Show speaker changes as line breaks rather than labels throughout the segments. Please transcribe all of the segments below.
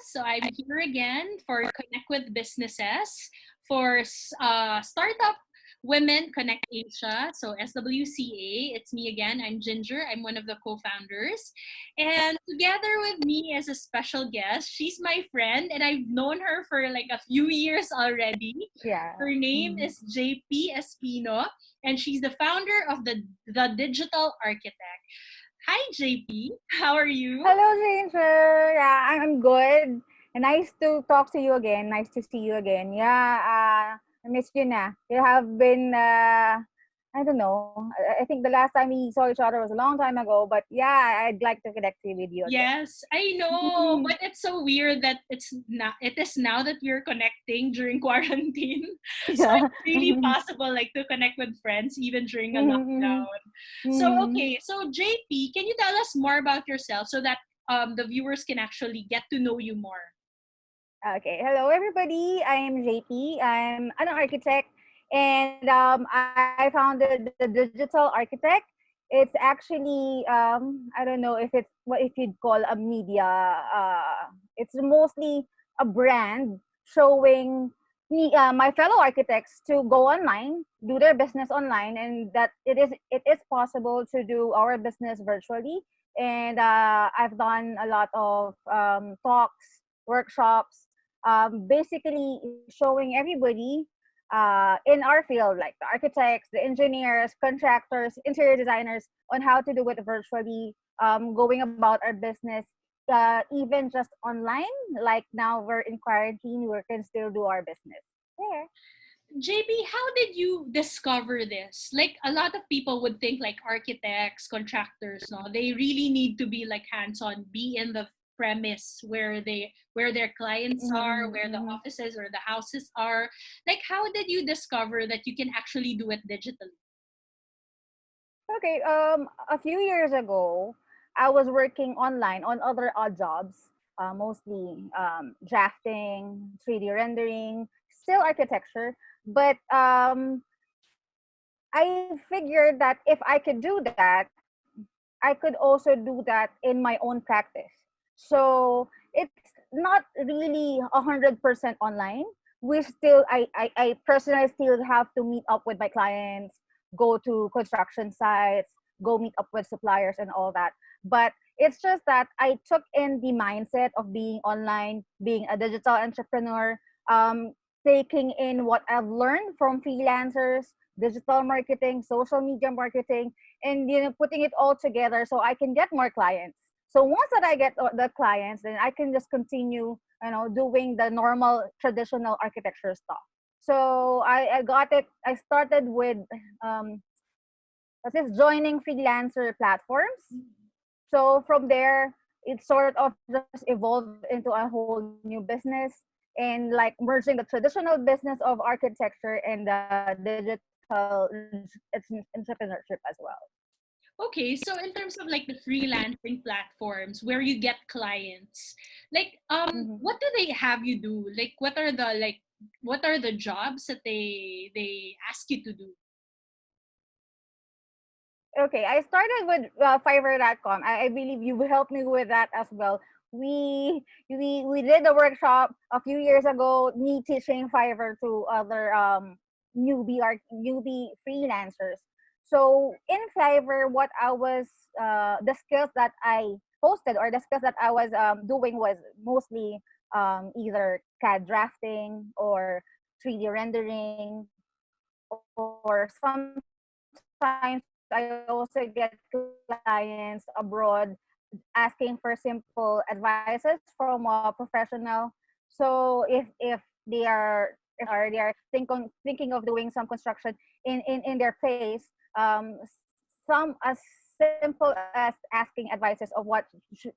So I'm here again for Connect with Businesses for Startup Women Connect Asia. So SWCA. It's me again. I'm Ginger. I'm one of the co-founders. And together with me as a special guest, she's my friend and I've known her for like a few years already.
Yeah.
Her name is JP Espino and she's the founder of the Digital Architect. Hi JP, how are you?
Hello, Ginger. Yeah, I'm good. Nice to talk to you again. Nice to see you again. Yeah, I missed you na. You have been, I don't know. I think the last time we saw each other was a long time ago. But yeah, I'd like to connect with you again.
Yes, I know, but it's so weird that it is now that we're connecting during quarantine. So
Yeah.
it's really possible like to connect with friends even during a
Mhm,
lockdown. So
mhm.
okay, so JP, can you tell us more about yourself so that the viewers can actually get to know you more?
Okay. Hello, everybody. I am JP. I'm an architect, and I founded the Digital Architect. It's actually I don't know if it's what if you'd call a media. It's mostly a brand showing my fellow architects to go online, do their business online, and that it is possible to do our business virtually. And I've done a lot of talks, workshops, basically showing everybody in our field, like the architects, the engineers, contractors, interior designers, on how to do it virtually, going about our business, even just online. Like now we're in quarantine, we can still do our business. There.
JB, how did you discover this? Like a lot of people would think like architects, contractors, no, they really need to be like hands-on, be in the premise where their clients are, where the
Mm-hmm.
offices or the houses are. Like how did you discover that you can actually do it digitally?
Okay, a few years ago, I was working online on other odd jobs, mostly drafting, 3D rendering, still architecture. But I figured that if I could do that, I could also do that in my own practice. So it's not really 100% online. I personally still have to meet up with my clients, go to construction sites, go meet up with suppliers and all that. But it's just that I took in the mindset of being online, being a digital entrepreneur, um, taking in what I've learned from freelancers, digital marketing, social media marketing, and putting it all together so I can get more clients. So once that I get the clients, then I can just continue, doing the normal traditional architecture stuff. So I got it. I started with um, what's this, joining freelancer platforms. So from there, it sort of just evolved into a whole new business, and like merging the traditional business of architecture and the digital entrepreneurship as well.
Okay, so in terms of like the freelancing platforms where you get clients, like
Mhm.
what do they have you do? Like what are the jobs that they ask you to do?
Okay, I started with Fiverr.com. I believe you helped me with that as well. We did a workshop a few years ago, me teaching Fiverr to other newbie freelancers. So in Fiverr, what I was the skills that I posted, or the skills that I was doing, was mostly either CAD drafting or 3D rendering, or sometimes I also get clients abroad asking for simple advices from a professional. So if they are thinking of doing some construction in their place, some as simple as asking advices of what should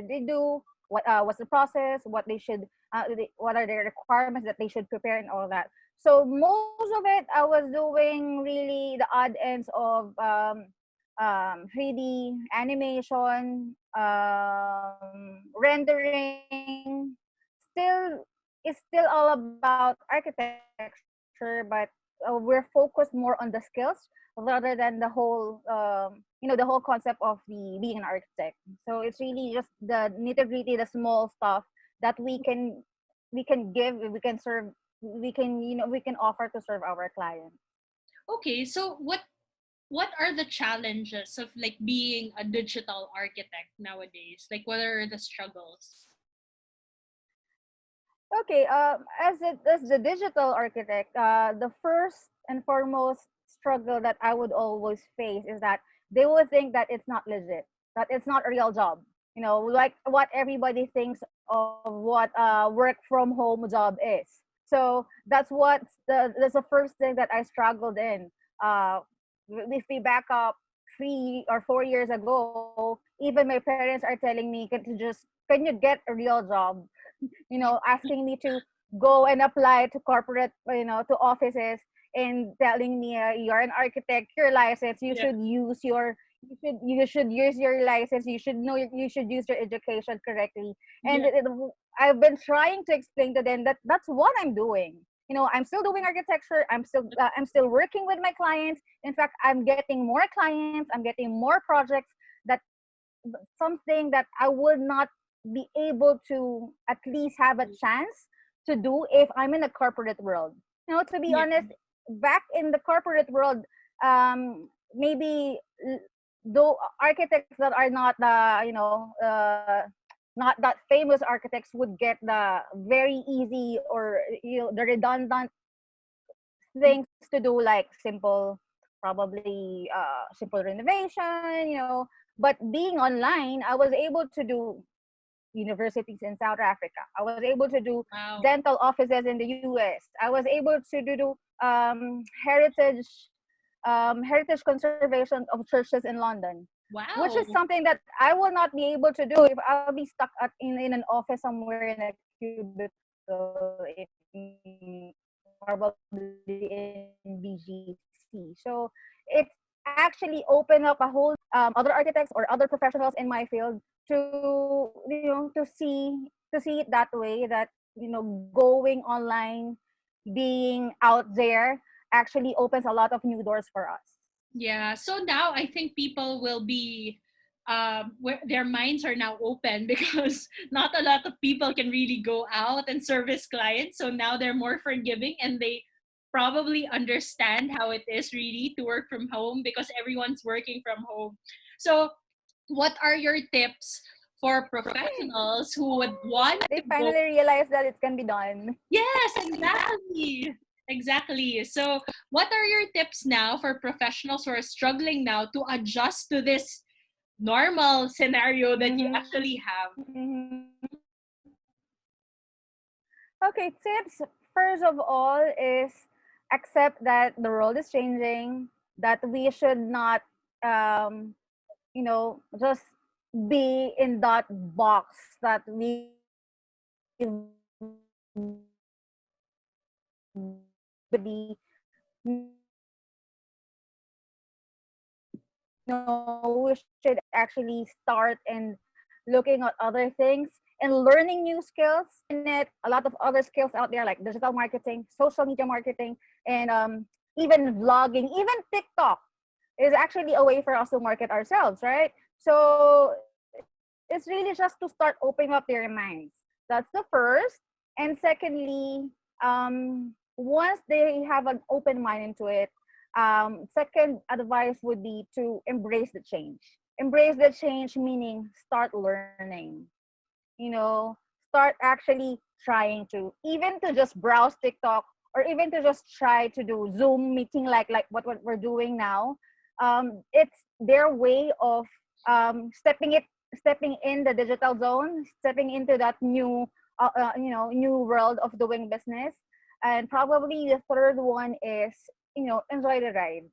they do, what's the process, what are the requirements that they should prepare, and all that. So most of it I was doing really the odd ends of 3D animation, rendering. Still, it's still all about architecture, but we're focused more on the skills rather than the whole concept of the being an architect. So it's really just the nitty gritty, the small stuff that we can give, we can serve, we can offer to serve our clients.
Okay, so what are the challenges of like being a digital architect nowadays? Like what are the struggles?
Okay, as the digital architect, the first and foremost struggle that I would always face is that they will think that it's not legit, that it's not a real job. Like what everybody thinks of what work from home job is. So that's the first thing that I struggled in. Uh, if we back up 3 or 4 years ago, even my parents are telling me, can you get a real job? Asking me to go and apply to corporate, to offices, and telling me, you're an architect, your license,
Yeah.
you should use your license, you should use your education correctly. And
Yeah.
I've been trying to explain to them that that's what I'm doing. I'm still doing architecture. I'm still working with my clients. In fact, I'm getting more clients, I'm getting more projects. That something that I would not be able to at least have a chance to do if I'm in a corporate world. To be
Yeah.
honest, back in the corporate world, maybe though architects that are not not that famous architects would get the very easy, or the redundant things to do, like simple renovation. But being online, I was able to do universities in South Africa. I was able to do
Wow.
dental offices in the US. I was able to do heritage conservation of churches in London, which is
Wow.
something that I will not be able to do if I'll be stuck in an office somewhere in a cubicle, probably in BGC. So it's actually opened up a whole other architects or other professionals in my field to see it that way, that going online, being out there, actually opens a lot of new doors for us.
Yeah. So now I think people will be their minds are now open because not a lot of people can really go out and service clients. So now they're more forgiving and they probably understand how it is really to work from home because everyone's working from home. So what are your tips for professionals who would want
They
to go?
finally realize that it can be done.
Yes, exactly. Exactly. So, what are your tips now for professionals who are struggling now to adjust to this normal scenario that you
Mm-hmm.
actually have?
Okay, tips. First of all is accept that the world is changing, that we should not, just be in that box that we've been we should actually start and looking at other things and learning new skills. Internet, a lot of other skills out there like digital marketing, social media marketing, and even vlogging, even TikTok is actually a way for us to market ourselves, right? So it's really just to start opening up their minds. That's the first. And secondly, once they have an open mind into it, second advice would be to embrace the change. Embrace the change, meaning start learning. Start actually trying to, even to just browse TikTok, or even to just try to do Zoom meeting, like what we're doing now. It's their way of stepping in the digital zone, stepping into that new world of doing business. And probably the third one is, enjoy the ride,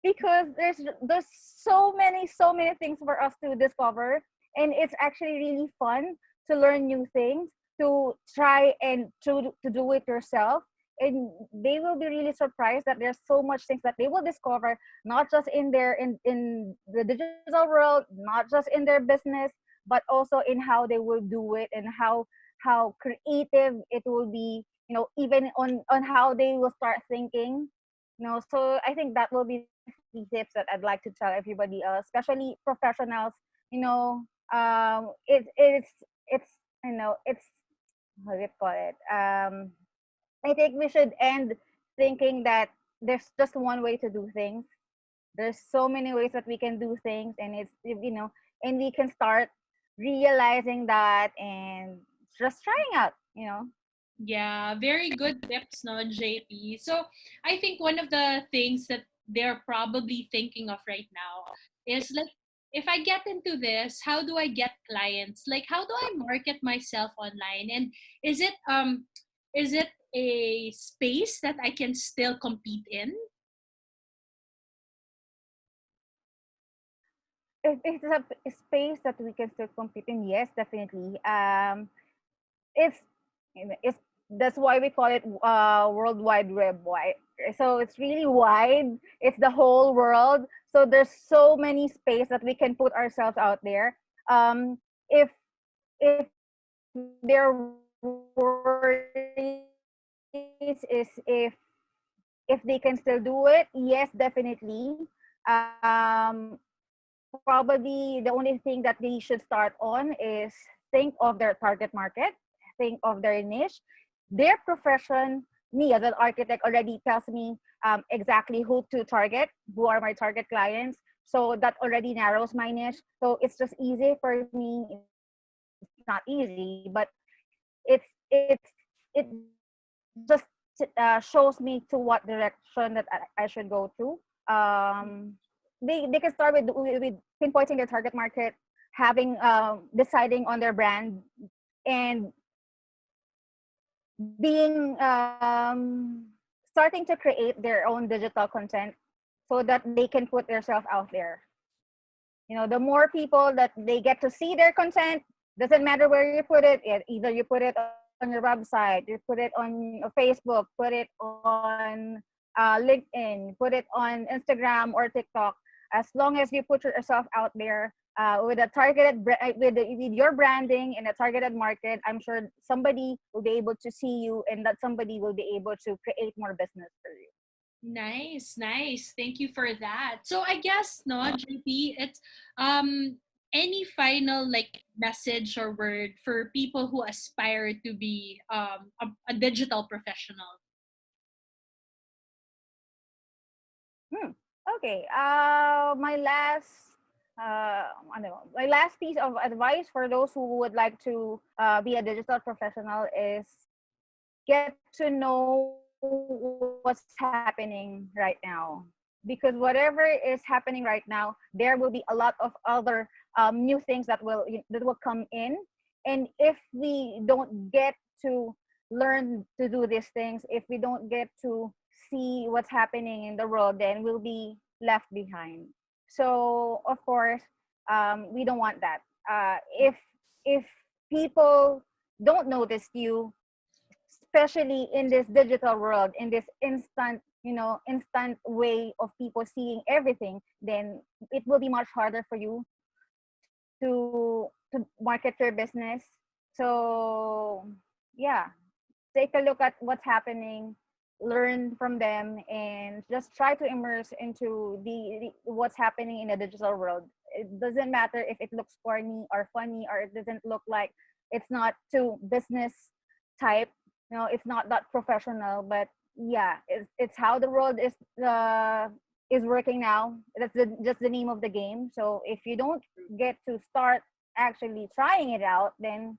because there's so many things for us to discover, and it's actually really fun to learn new things, to try and to do it yourself. And they will be really surprised that there's so much things that they will discover, not just in the digital world, not just in their business, but also in how they will do it, and how creative it will be, even on how they will start thinking. So I think that will be the three tips that I'd like to tell everybody, especially professionals. It's how do you call it? I think we should end thinking that there's just one way to do things. There's so many ways that we can do things, and and we can start realizing that and just trying out.
Yeah, very good tips, no, JP. So I think one of the things that they're probably thinking of right now is like, if I get into this, how do I get clients? Like, how do I market myself online? And is it um is it a space that I can still compete in?
If it's a space that we can still compete in, yes, definitely. It's it's That's why we call it World Wide Web wide. So it's really wide. It's the whole world. So there's so many space that we can put ourselves out there. If their worries is if they can still do it, yes, definitely. Probably the only thing that they should start on is think of their target market, think of their niche, their profession. Me as an architect already tells me exactly who to target, who are my target clients. So that already narrows my niche. So it's just easy for me. It's not easy, but it just shows me to what direction that I should go to. They can start with pinpointing their target market, having deciding on their brand, and being starting to create their own digital content so that they can put themselves out there. The more people that they get to see their content, doesn't matter where you put it. Either you put it on your website, you put it on Facebook, put it on LinkedIn, put it on Instagram or TikTok. As long as you put yourself out there with a with your branding in a targeted market, I'm sure somebody will be able to see you, and that somebody will be able to create more business for you.
Nice, nice. Thank you for that. So I guess no, JP, it's any final like message or word for people who aspire to be a digital professional.
Okay. My last piece of advice for those who would like to be a digital professional is get to know what's happening right now. Because whatever is happening right now, there will be a lot of other new things that will come in. And if we don't get to learn to do these things, if we don't get to see what's happening in the world, then we'll be left behind. So of course, we don't want that. If people don't notice you, especially in this digital world, in this instant way of people seeing everything, then it will be much harder for you to market your business. So yeah, take a look at what's happening, learn from them, and just try to immerse into the what's happening in the digital world. It doesn't matter if it looks corny or funny, or it doesn't look like it's not too business type. It's not that professional, but yeah, it's how the world is working now. That's just the name of the game. So if you don't get to start actually trying it out, then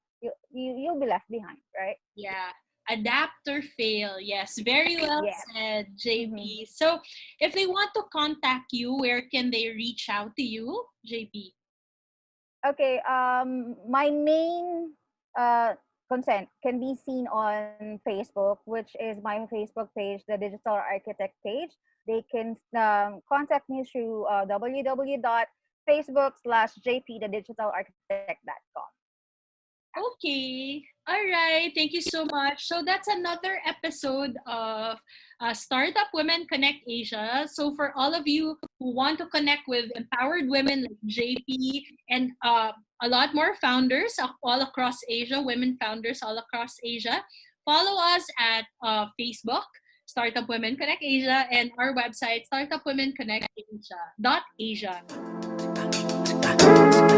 you'll be left behind, right?
Yeah. Adapt or fail. Yes, very well
Yes.
said,
Mm-hmm.
JP. So if they want to contact you, where can they reach out to you, JP?
Okay. My main uh, content can be seen on Facebook, which is my Facebook page, the Digital Architect page. They can contact me through www.facebook.com/jp the digital architect.com.
Okay. All right. Thank you so much. So that's another episode of Startup Women Connect Asia. So for all of you who want to connect with empowered women like JP and a lot more founders all across Asia, women founders all across Asia, follow us at Facebook, Startup Women Connect Asia, and our website, startupwomenconnectasia.asia.